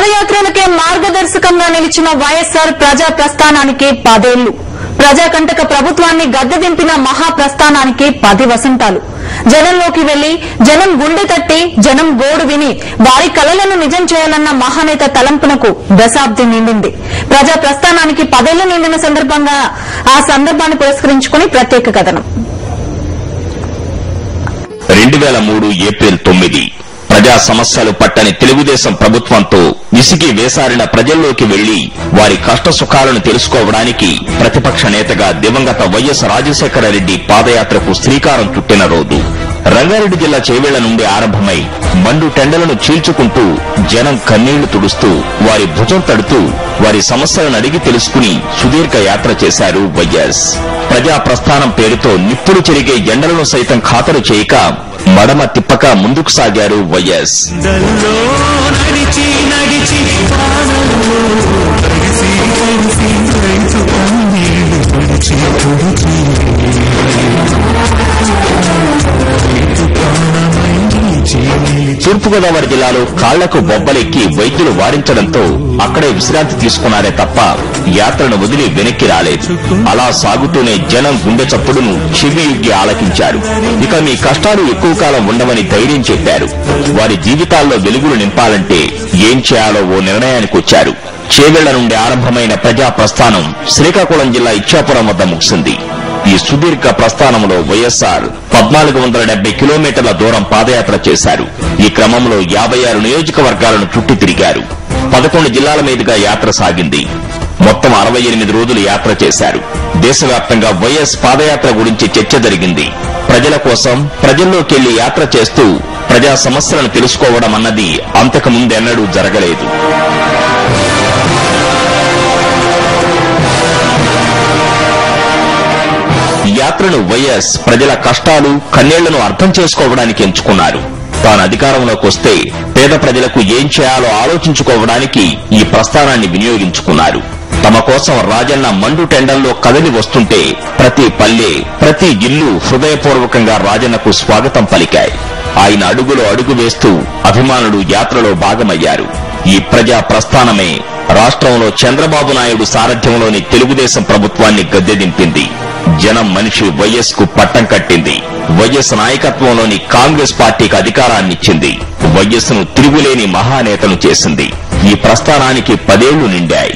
పాదయాత్రలకే మార్గదర్శకంగా నిలిచిన వైఎస్సార్ ప్రజా ప్రస్థానానికి 10 ఏళ్లు. ప్రజాకంటక ప్రభుత్వాన్ని గద్దె దింపిన మహాప్రస్థానానికి 10 వసంతాలు. జనంలోకి వెళ్లి జనం గుండె తట్టి జనం గోడు విని వారి కలలను నిజం చేయాలన్న మహానేత తలంపునకు దశాబ్ది నిండింది. ప్రజా ప్రస్థానానికి 10 ఏళ్లు నిండిన సందర్భంగా ఆ సందర్భాన్ని పురస్కరించుకుని ప్రత్యేక కథనం. 2003 ఏప్రిల్ 9 ప్రజా సమస్యలు పట్టని తెలుగుదేశం ప్రభుత్వంతో విసిగి వేసారిన ప్రజల్లోకి వెళ్లి వారి కష్ట సుఖాలను తెలుసుకోవడానికి ప్రతిపక్ష నేతగా దివంగత వైఎస్ రాజశేఖరరెడ్డి పాదయాత్రకు శ్రీకారం చుట్టిన రోజు. రంగారెడ్డి జిల్లా చేవేళ్ల నుండి ఆరంభమై మండు టెండలను చీల్చుకుంటూ జనం కన్నీళ్లు తుడుస్తూ వారి భుజం తడుతూ వారి సమస్యలను అడిగి తెలుసుకుని సుదీర్ఘ యాత్ర చేశారు వైఎస్. ప్రజా ప్రస్థానం పేరుతో నిప్పులు చెరిగే ఎండలను సైతం ఖాతరు చేయక మడమ తిప్పక ముందుకు సాగారు వైఎస్. తూర్పుగోదావరి జిల్లాలో కాళ్లకు బొబ్బలెక్కి వైద్యులు వారించడంతో అక్కడే విశ్రాంతి తీసుకున్నారే తప్ప యాత్రను వదిలి వెనక్కి రాలేదు. అలా సాగుతూనే జనం గుండె చప్పుడును చెవియుగ్గి ఆలకించారు. ఇక మీ కష్టాలు ఎక్కువ కాలం ఉండవని ధైర్యం చెప్పారు. వారి జీవితాల్లో వెలుగులు నింపాలంటే ఏం చేయాలో ఓ నిర్ణయానికి వచ్చారు. చేవేళ్ల నుండి ఆరంభమైన ప్రజా ప్రస్థానం శ్రీకాకుళం జిల్లా ఇచ్చాపురం వద్ద ముగిసింది. ఈ సుదీర్ఘ ప్రస్థానంలో వైఎస్సార్ 1470 కిలోమీటర్ల దూరం పాదయాత్ర చేశారు. ఈ క్రమంలో 56 నియోజకవర్గాలను చుట్టి తిరిగారు. 11 జిల్లాల మీదుగా యాత్ర సాగింది. మొత్తం 68 రోజులు యాత్ర చేశారు. దేశవ్యాప్తంగా వైఎస్ పాదయాత్ర గురించి చర్చ జరిగింది. ప్రజల కోసం ప్రజల్లోకెళ్లి యాత్ర చేస్తూ ప్రజా సమస్యలను తెలుసుకోవడం అన్నది అంతకు ముందెన్నడూ జరగలేదు. యాత్రను వైఎస్ ప్రజల కష్టాలు కన్నీళ్లను అర్థం చేసుకోవడానికి ఎంచుకున్నారు. తాను అధికారంలోకి వస్తే పేద ప్రజలకు ఏం చేయాలో ఆలోచించుకోవడానికి ఈ ప్రస్థానాన్ని వినియోగించుకున్నారు. తమ కోసం రాజన్న మండు టెండల్లో కదిలి వస్తుంటే ప్రతి పల్లె ప్రతి ఇల్లు హృదయపూర్వకంగా రాజన్నకు స్వాగతం పలికాయి. ఆయన అడుగులో అడుగు వేస్తూ అభిమానులు యాత్రలో భాగమయ్యారు. ఈ ప్రజా ప్రస్థానమే రాష్ట్రంలో చంద్రబాబు నాయుడు సారథ్యంలోని తెలుగుదేశం ప్రభుత్వాన్ని గద్దెదింపింది. జనం మనిషి వైఎస్ కు పట్టం కట్టింది. వైఎస్ నాయకత్వంలోని కాంగ్రెస్ పార్టీకి అధికారాన్నిచ్చింది. వైఎస్ ను తిరుగులేని మహానేతను చేసింది. ఈ ప్రస్థానానికి 10 ఏళ్లు నిండాయి.